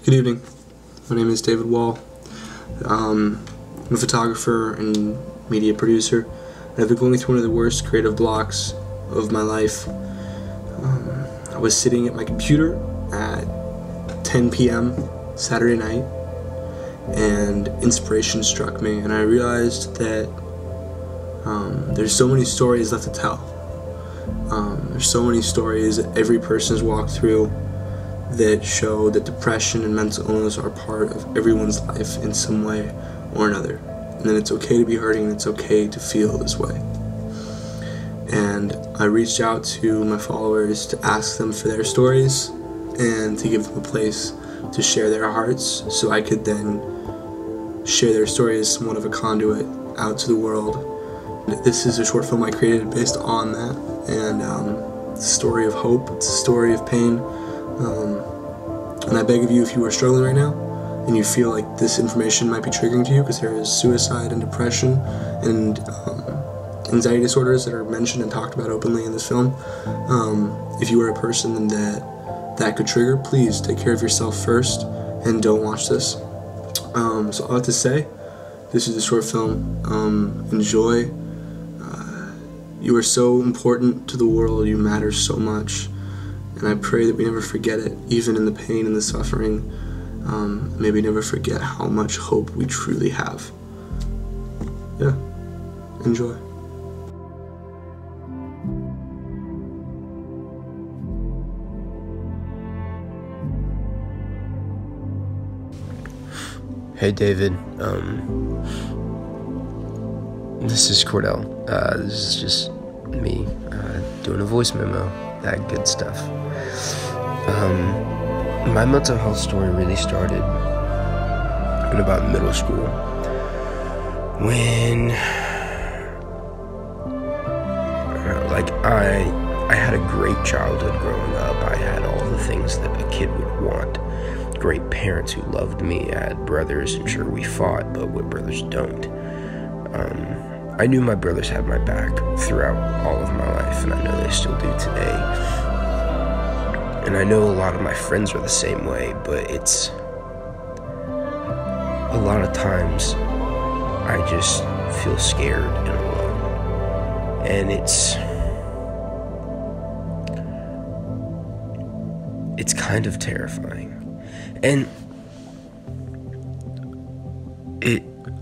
Good evening. My name is David Wall. I'm a photographer and media producer. I've been going through one of the worst creative blocks of my life. I was sitting at my computer at 10 p.m. Saturday night, and inspiration struck me, and I realized that there's so many stories left to tell. There's so many stories that every person has walked through that show that depression and mental illness are part of everyone's life in some way or another. And that it's okay to be hurting, and it's okay to feel this way. And I reached out to my followers to ask them for their stories and to give them a place to share their hearts, so I could then share their story as somewhat of a conduit out to the world. This is a short film I created based on that, and it's a story of hope, it's a story of pain. And I beg of you, if you are struggling right now and you feel like this information might be triggering to you, because there is suicide and depression and anxiety disorders that are mentioned and talked about openly in this film, if you are a person that could trigger, please take care of yourself first and don't watch this. So all I have to say, this is a short film. Enjoy. You are so important to the world. You matter so much. And I pray that we never forget it, even in the pain and the suffering. May we never forget how much hope we truly have. Yeah, enjoy. Hey David, this is Cordell. This is just me doing a voice memo, that good stuff. My mental health story really started in about middle school, when I had a great childhood growing up. I had all the things that a kid would want. Great parents who loved me. I had brothers, and sure, we fought, but what brothers don't? I knew my brothers had my back throughout all of my life, and I know they still do today. And I know a lot of my friends are the same way, but it's a lot of times I just feel scared and alone. And it's kind of terrifying. And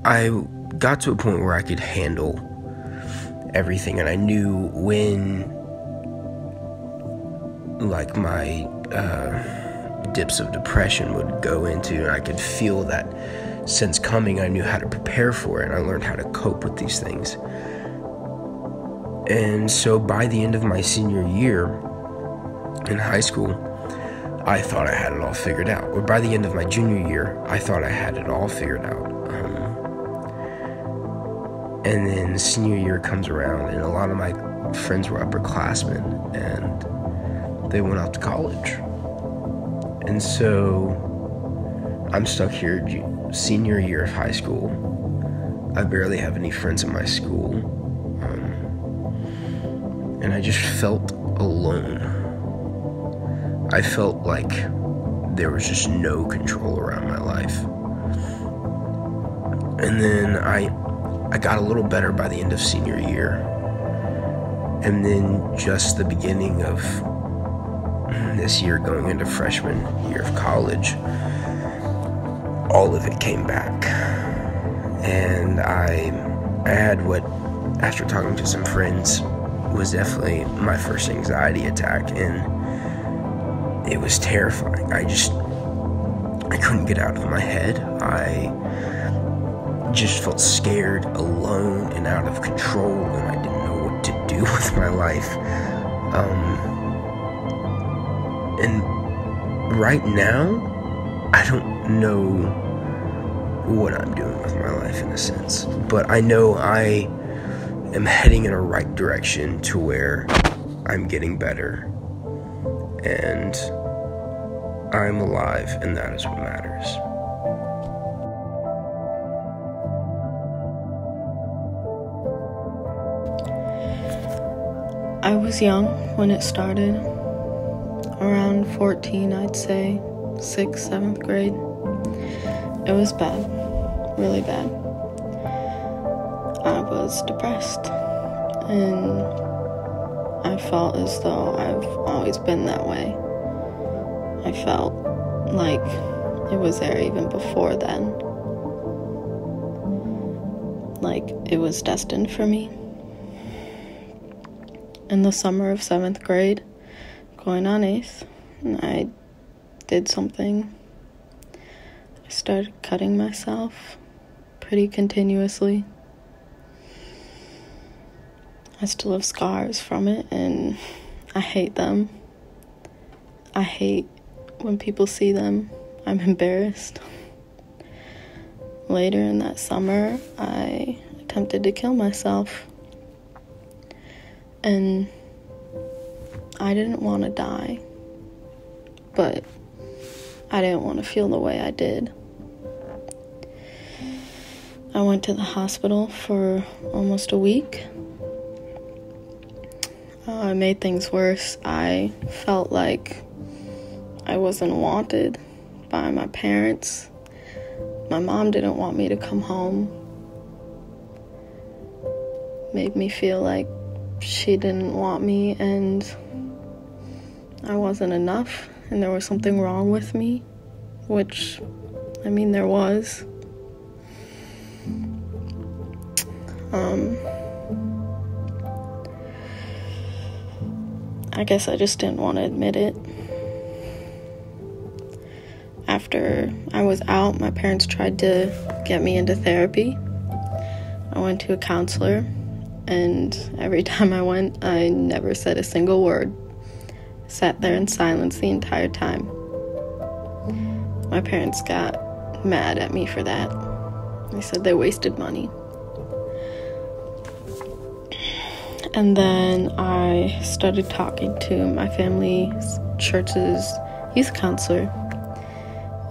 I got to a point where I could handle everything, and I knew when my dips of depression would go into, and I could feel that sense coming. I knew how to prepare for it, and I learned how to cope with these things. And so by the end of my senior year in high school, I thought I had it all figured out. Or by the end of my junior year, I thought I had it all figured out. And then senior year comes around, and a lot of my friends were upperclassmen, and they went off to college. And so I'm stuck here senior year of high school. I barely have any friends in my school. And I just felt alone. I felt like there was just no control around my life. And then I got a little better by the end of senior year. And then just the beginning of this year, going into freshman year of college, all of it came back. And I had what, after talking to some friends, was definitely my first anxiety attack. And it was terrifying. I couldn't get out of my head. I just felt scared, alone, and out of control, and I didn't know what to do with my life. And right now, I don't know what I'm doing with my life in a sense, but I know I am heading in a right direction to where I'm getting better, and I'm alive, and that is what matters. I was young when it started, around 14, I'd say. 6th, 7th grade. It was bad, really bad. I was depressed, and I felt as though I've always been that way. I felt like it was there even before then. Like it was destined for me. In the summer of 7th grade, going on 8th, I did something. I started cutting myself pretty continuously. I still have scars from it, and I hate them. I hate when people see them. I'm embarrassed. Later in that summer, I attempted to kill myself. And I didn't want to die, but I didn't want to feel the way I did. I went to the hospital for almost a week. It made things worse. I felt like I wasn't wanted by my parents. My mom didn't want me to come home. Made me feel like she didn't want me and I wasn't enough and there was something wrong with me, which, I mean, there was. I guess I just didn't want to admit it. After I was out, my parents tried to get me into therapy. I went to a counselor, and every time I went, I never said a single word. Sat there in silence the entire time. My parents got mad at me for that. They said they wasted money. And then I started talking to my family's church's youth counselor,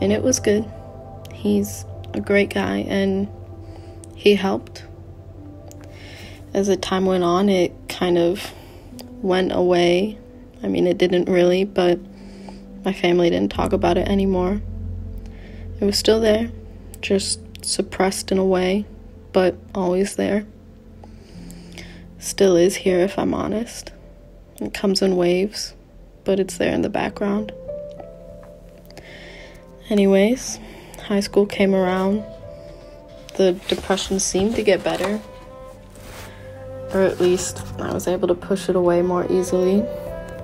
and it was good. He's a great guy, and he helped. As the time went on, it kind of went away. I mean, it didn't really, but my family didn't talk about it anymore. It was still there, just suppressed in a way, but always there. Still is here, if I'm honest. It comes in waves, but it's there in the background. Anyways, high school came around. The depression seemed to get better, or at least I was able to push it away more easily,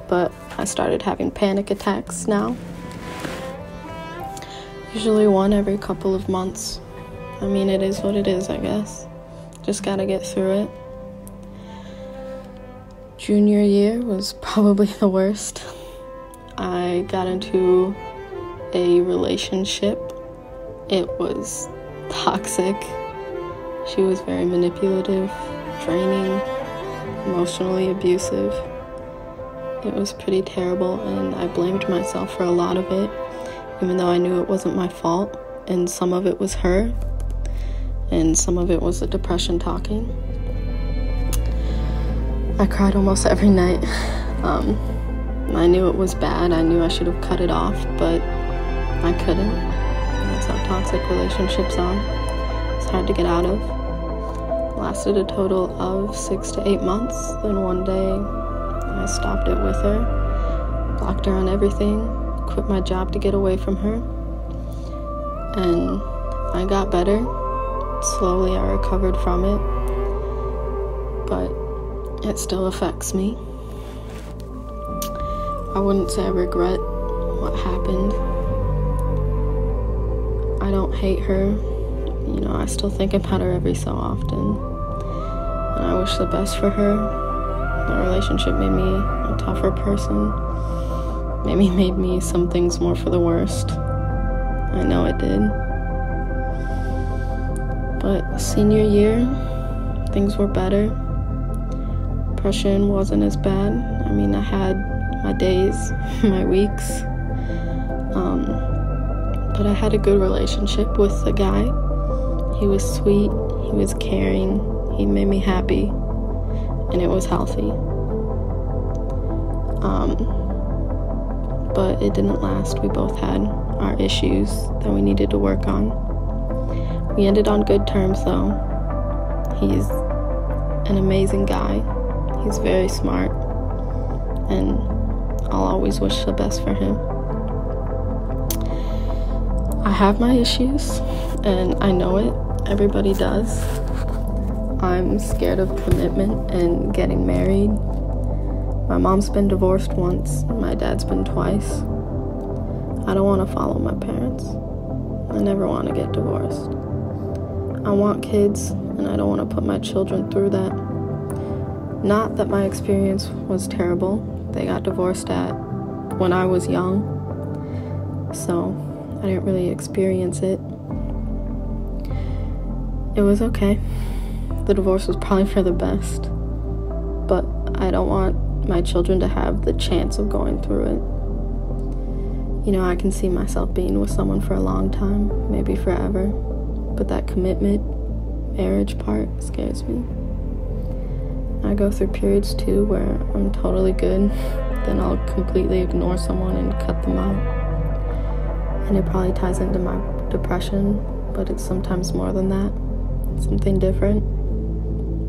but I started having panic attacks now. Usually one every couple of months. I mean, it is what it is, I guess. Just gotta get through it. Junior year was probably the worst. I got into a relationship. It was toxic. She was very manipulative, draining, emotionally abusive. It was pretty terrible, and I blamed myself for a lot of it, even though I knew it wasn't my fault, and some of it was her, and some of it was the depression talking. I cried almost every night. I knew it was bad. I knew I should have cut it off, but I couldn't. That's how toxic relationships are. It's hard to get out of. Lasted a total of 6 to 8 months. Then one day, I stopped it with her, blocked her on everything, quit my job to get away from her, and I got better. Slowly, I recovered from it, but it still affects me. I wouldn't say I regret what happened. I don't hate her. You know, I still think about her every so often. And I wish the best for her. The relationship made me a tougher person. Maybe made me some things more for the worst. I know it did. But senior year, things were better. Depression wasn't as bad. I mean, I had my days, my weeks. But I had a good relationship with the guy. He was sweet, he was caring, he made me happy, and it was healthy. but it didn't last. We both had our issues that we needed to work on. We ended on good terms though. He's an amazing guy. He's very smart, and I'll always wish the best for him. I have my issues, and I know it. Everybody does. I'm scared of commitment and getting married. My mom's been divorced once, my dad's been twice. I don't want to follow my parents. I never want to get divorced. I want kids, and I don't want to put my children through that. Not that my experience was terrible. They got divorced when I was young, so I didn't really experience it. It was okay. The divorce was probably for the best, but I don't want my children to have the chance of going through it. You know, I can see myself being with someone for a long time, maybe forever, but that commitment, marriage part scares me. I go through periods too where I'm totally good, then I'll completely ignore someone and cut them out. And it probably ties into my depression, but it's sometimes more than that. It's something different.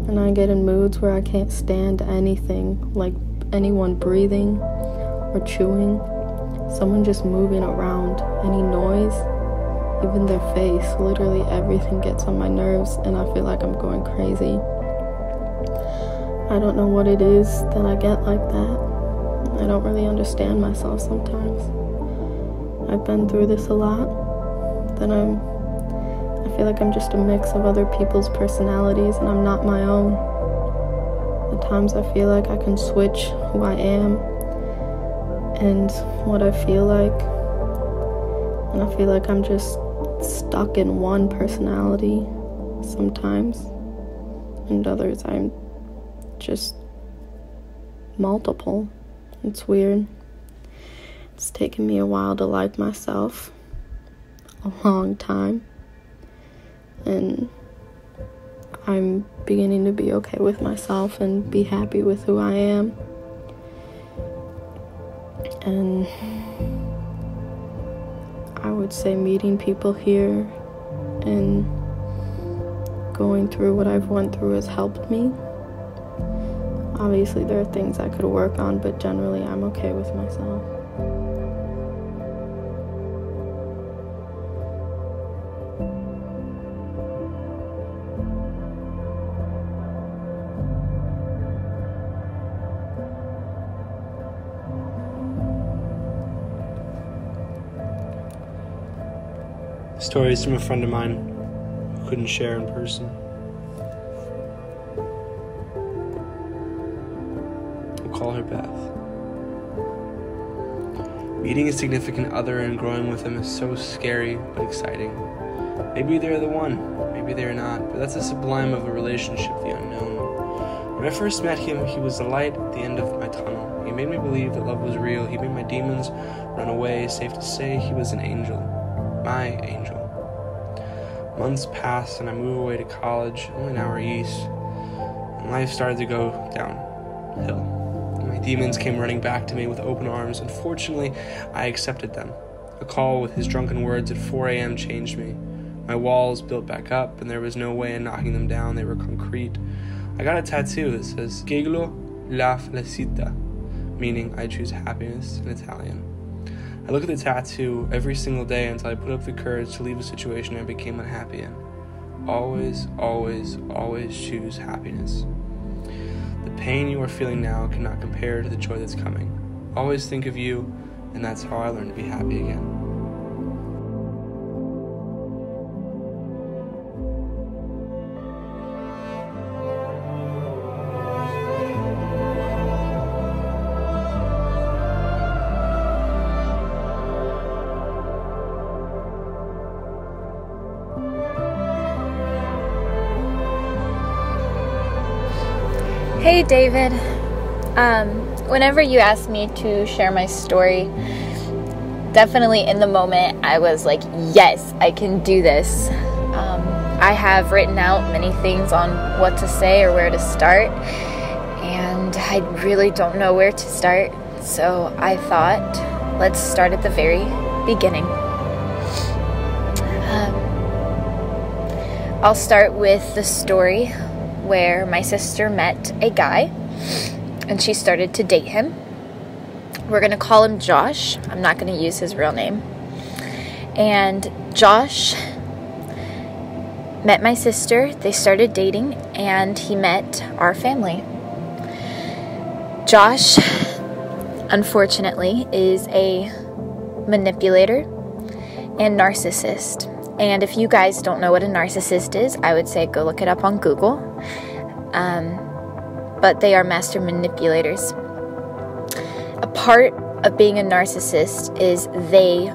And I get in moods where I can't stand anything, like anyone breathing or chewing, someone just moving around, any noise, even their face. Literally everything gets on my nerves, and I feel like I'm going crazy. I don't know what it is that I get like that. I don't really understand myself sometimes. I've been through this a lot. Then I feel like I'm just a mix of other people's personalities, and I'm not my own. At times I feel like I can switch who I am and what I feel like, and I feel like I'm just stuck in one personality sometimes, and others I'm just multiple. It's weird. It's taken me a while to like myself, a long time. And I'm beginning to be okay with myself and be happy with who I am. And I would say meeting people here and going through what I've went through has helped me. Obviously there are things I could work on, but generally I'm okay with myself. Stories from a friend of mine who couldn't share in person. We'll call her Beth. Meeting a significant other and growing with them is so scary but exciting. Maybe they're the one, maybe they're not, but that's the sublime of a relationship, the unknown. When I first met him, he was the light at the end of my tunnel. He made me believe that love was real. He made my demons run away. Safe to say, he was an angel. My angel. Months passed and I moved away to college, only an hour east, and life started to go downhill. My demons came running back to me with open arms, and fortunately, I accepted them. A call with his drunken words at 4 a.m. changed me. My walls built back up, and there was no way in knocking them down. They were concrete. I got a tattoo that says, "Scelgo la felicità," meaning I choose happiness in Italian. I look at the tattoo every single day until I put up the courage to leave a situation I became unhappy in. Always, always, always choose happiness. The pain you are feeling now cannot compare to the joy that's coming. Always think of you, and that's how I learned to be happy again. Hey David, whenever you asked me to share my story, definitely in the moment I was like, yes, I can do this. I have written out many things on what to say or where to start, and I really don't know where to start, so I thought let's start at the very beginning. I'll start with the story where my sister met a guy and she started to date him. We're going to call him Josh. I'm not going to use his real name. And Josh met my sister. They started dating and he met our family. Josh, unfortunately, is a manipulator and narcissist. And if you guys don't know what a narcissist is, I would say go look it up on Google. But they are master manipulators. A part of being a narcissist is they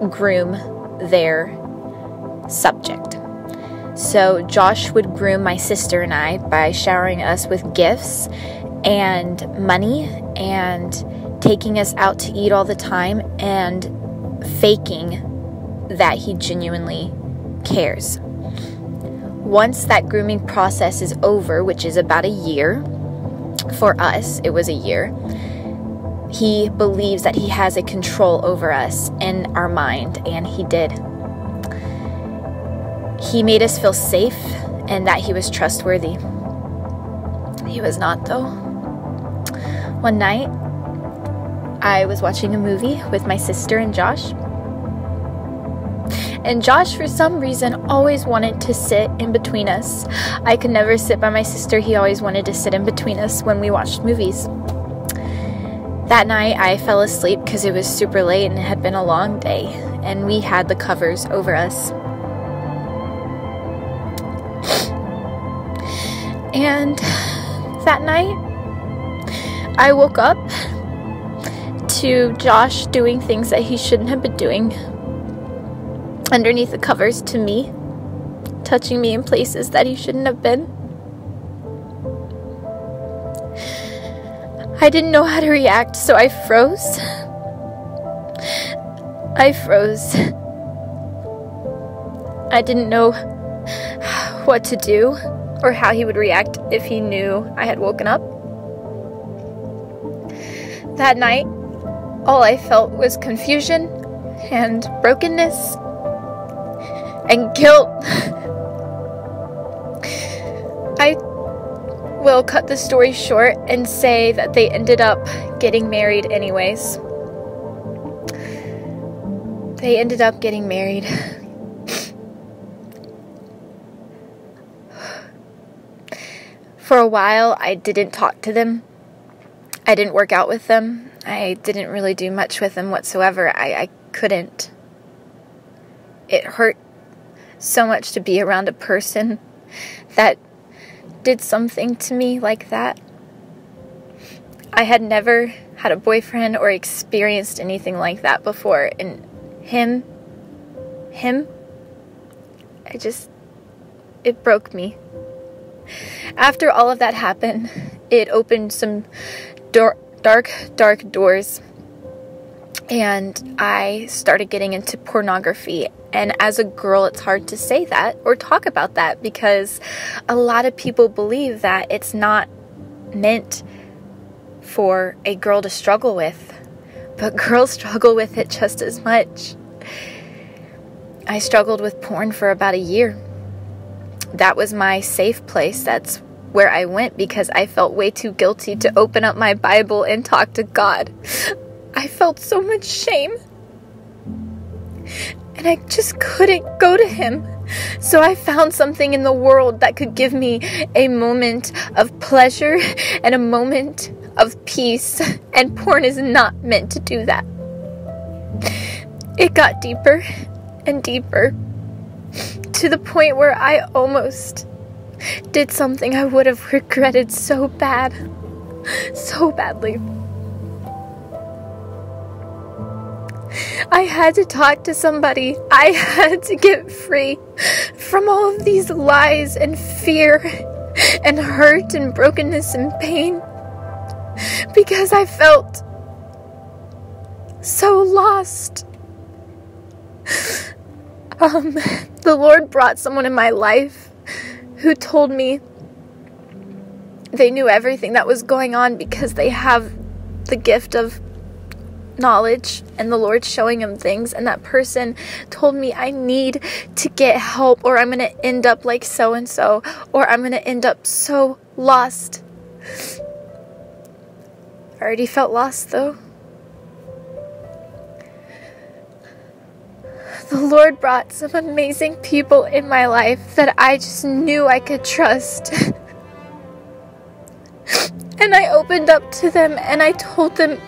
groom their subject. So Josh would groom my sister and I by showering us with gifts and money and taking us out to eat all the time and faking that he genuinely cares. Once that grooming process is over, which is about a year, for us it was a year, he believes that he has a control over us in our mind, and he did. He made us feel safe and that he was trustworthy. He was not, though. One night, I was watching a movie with my sister and Josh. And Josh, for some reason, always wanted to sit in between us. I could never sit by my sister. He always wanted to sit in between us when we watched movies. That night, I fell asleep because it was super late and it had been a long day. And we had the covers over us. And that night, I woke up to Josh doing things that he shouldn't have been doing underneath the covers to me, touching me in places that he shouldn't have been. I didn't know how to react, so I froze. I didn't know what to do or how he would react if he knew I had woken up. That night, all I felt was confusion and brokenness and guilt. I will cut the story short and say that they ended up getting married anyways. They ended up getting married. For a while, I didn't talk to them. I didn't work out with them. I didn't really do much with them whatsoever. I couldn't. It hurt so much to be around a person that did something to me like that. I had never had a boyfriend or experienced anything like that before. And him, it broke me. After all of that happened, it opened some dark doors, and I started getting into pornography. And as a girl, it's hard to say that or talk about that because a lot of people believe that it's not meant for a girl to struggle with, but girls struggle with it just as much. I struggled with porn for about a year. That was my safe place. That's where I went because I felt way too guilty to open up my Bible and talk to God. I felt so much shame. And I just couldn't go to him. So I found something in the world that could give me a moment of pleasure and a moment of peace. And porn is not meant to do that. It got deeper and deeper to the point where I almost did something I would have regretted so badly. I had to talk to somebody. I had to get free from all of these lies and fear and hurt and brokenness and pain because I felt so lost. The Lord brought someone in my life who told me they knew everything that was going on because they have the gift of knowledge and the Lord showing him things, and that person told me I need to get help or I'm going to end up like so and so, or I'm going to end up so lost. I already felt lost though. The Lord brought some amazing people in my life that I just knew I could trust. And I opened up to them and I told them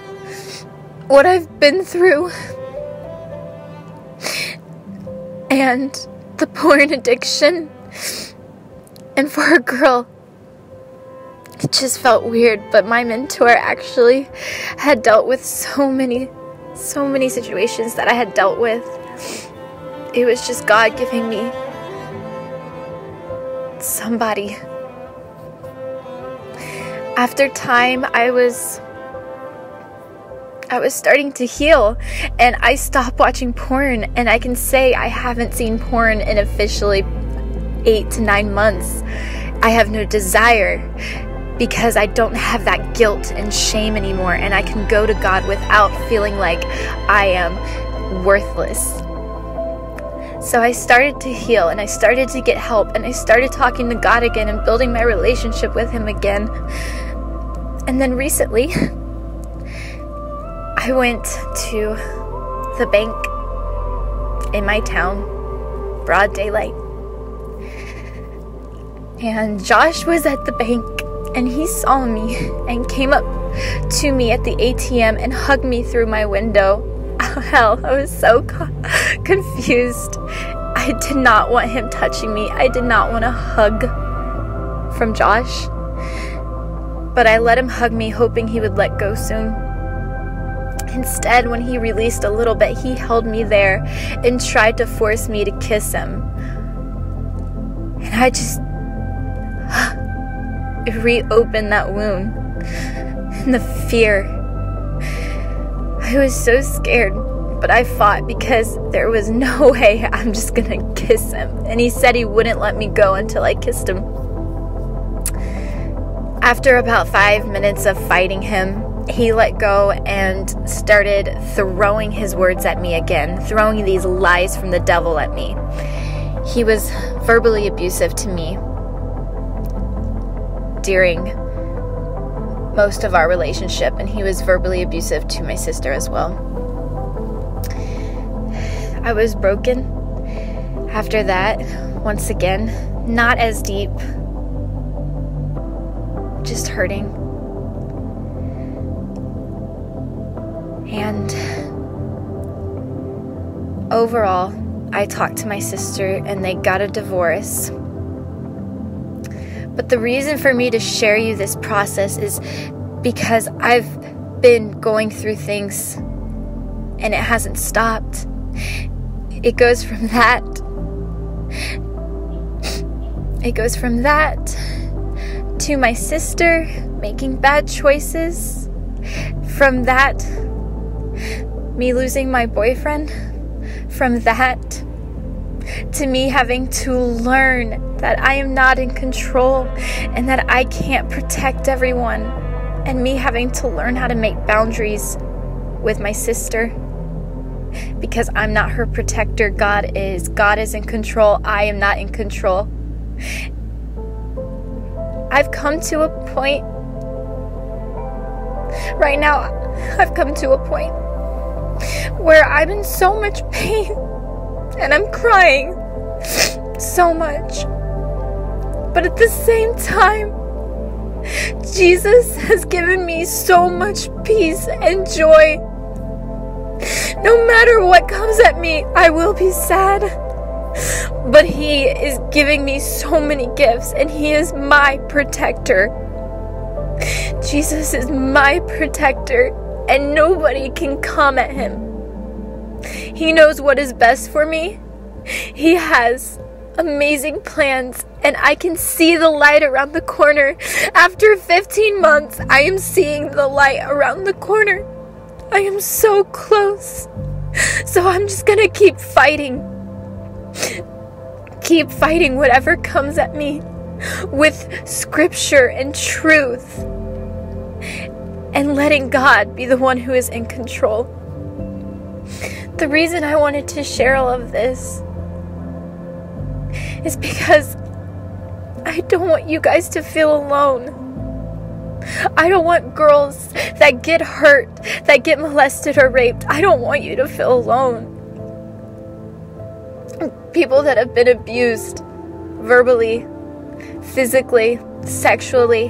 what I've been through. And the porn addiction. And for a girl, it just felt weird, but my mentor actually had dealt with so many situations that I had dealt with. It was just God giving me somebody. After time, I was starting to heal, and I stopped watching porn, and I can say I haven't seen porn in officially 8 to 9 months. I have no desire because I don't have that guilt and shame anymore, and I can go to God without feeling like I am worthless. So I started to heal, and I started to get help, and I started talking to God again and building my relationship with Him again. And then recently, I went to the bank in my town, broad daylight. And Josh was at the bank, and he saw me and came up to me at the ATM and hugged me through my window. Oh, hell, I was so confused. I did not want him touching me. I did not want a hug from Josh. But I let him hug me, hoping he would let go soon. Instead, when he released a little bit, he held me there and tried to force me to kiss him. And I just reopened that wound. And the fear. I was so scared, but I fought because there was no way I'm just gonna kiss him. And he said he wouldn't let me go until I kissed him. After about 5 minutes of fighting him, he let go and started throwing his words at me again, throwing these lies from the devil at me. He was verbally abusive to me during most of our relationship, and he was verbally abusive to my sister as well. I was broken after that, once again, not as deep, just hurting. And overall, I talked to my sister and they got a divorce. But the reason for me to share you this process is because I've been going through things and it hasn't stopped. It goes from that. It goes from that to my sister making bad choices. From that, me losing my boyfriend. From that to me having to learn that I am not in control and that I can't protect everyone, and me having to learn how to make boundaries with my sister because I'm not her protector. God is in control. I am not in control. I've come to a point right now, I've come to a point where I'm in so much pain and I'm crying so much. But at the same time, Jesus has given me so much peace and joy. No matter what comes at me, I will be sad. But He is giving me so many gifts, and He is my protector. Jesus is my protector, and nobody can come at Him. He knows what is best for me. He has amazing plans, and I can see the light around the corner. After 15 months, I am seeing the light around the corner. I am so close. So I'm just gonna keep fighting. Keep fighting whatever comes at me with scripture and truth, and letting God be the one who is in control. The reason I wanted to share all of this is because I don't want you guys to feel alone. I don't want girls that get hurt, that get molested or raped. I don't want you to feel alone. People that have been abused verbally, physically, sexually.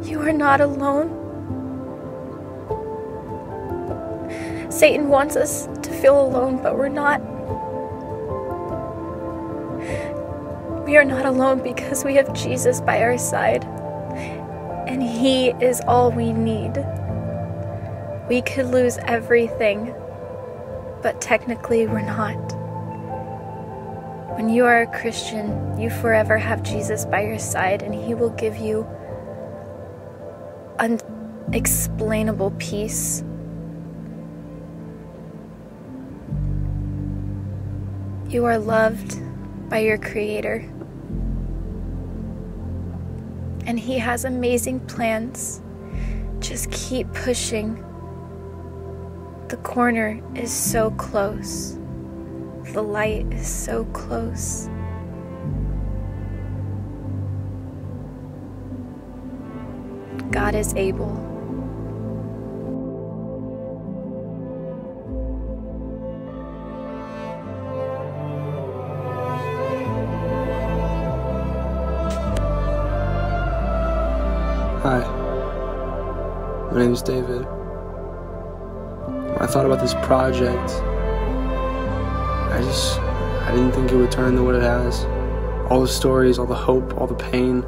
You are not alone. Satan wants us to feel alone, but we're not. We are not alone because we have Jesus by our side. And He is all we need. We could lose everything, but technically we're not. When you are a Christian, you forever have Jesus by your side, and He will give you unexplainable peace. You are loved by your Creator. And He has amazing plans. Just keep pushing. The corner is so close. The light is so close. God is able. Hi, my name is David. When I thought about this project, I didn't think it would turn into what it has. All the stories, all the hope, all the pain.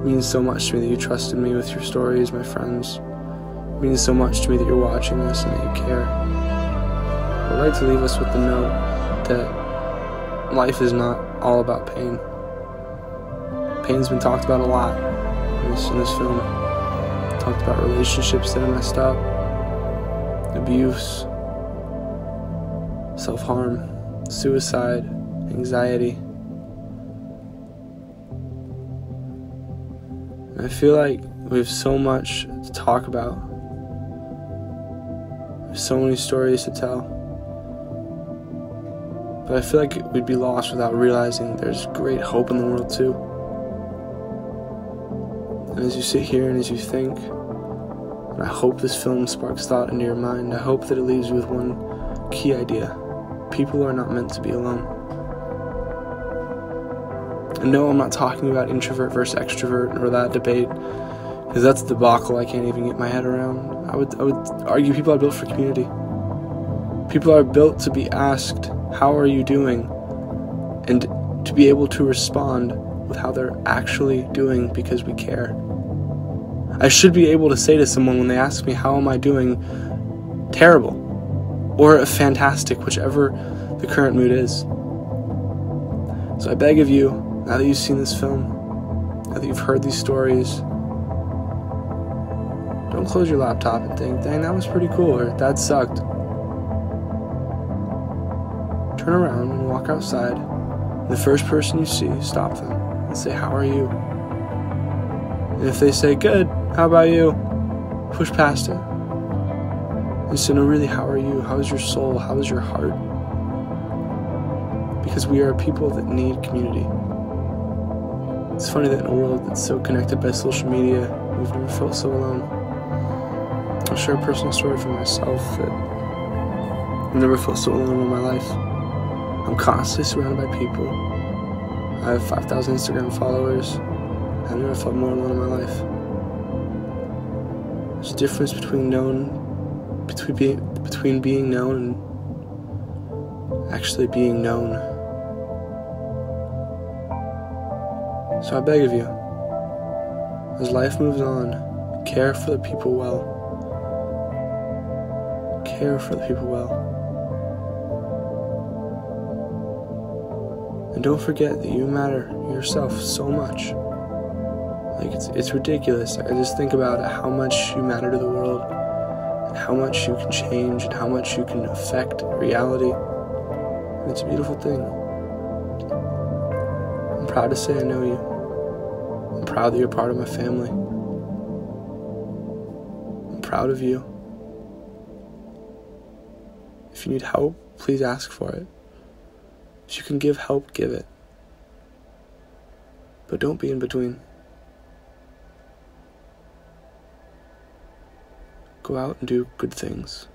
It means so much to me that you trusted me with your stories, my friends. It means so much to me that you're watching this and that you care. I'd like to leave us with the note that life is not all about pain. Pain's been talked about a lot in this film. Talked about relationships that are messed up, abuse, self-harm, suicide, anxiety. And I feel like we have so much to talk about. There's so many stories to tell. But I feel like we'd be lost without realizing there's great hope in the world too. And as you sit here and as you think, and I hope this film sparks thought into your mind, I hope that it leaves you with one key idea. People are not meant to be alone. And no, I'm not talking about introvert versus extrovert or that debate, because that's a debacle I can't even get my head around. I would argue people are built for community. People are built to be asked, how are you doing? And to be able to respond with how they're actually doing because we care. I should be able to say to someone when they ask me, how am I doing? Terrible. Or fantastic, whichever the current mood is. So I beg of you, now that you've seen this film, now that you've heard these stories, don't close your laptop and think, dang, that was pretty cool, or that sucked. Turn around and walk outside, and the first person you see, stop them and say, how are you? And if they say, good, how about you? Push past it. And say, no, really, how are you? How is your soul? How is your heart? Because we are people that need community. It's funny that in a world that's so connected by social media, we've never felt so alone. I'll share a personal story for myself that I've never felt so alone in my life. I'm constantly surrounded by people. I have 5,000 Instagram followers. I've never felt more alone in my life. There's a difference between being known and actually being known. So I beg of you, as life moves on, care for the people well. Care for the people well. And don't forget that you matter yourself so much. Like, it's ridiculous. I just think about how much you matter to the world, and how much you can change, and how much you can affect reality. And it's a beautiful thing. I'm proud to say I know you. I'm proud that you're part of my family. I'm proud of you. If you need help, please ask for it. If you can give help, give it. But don't be in between. Go out and do good things.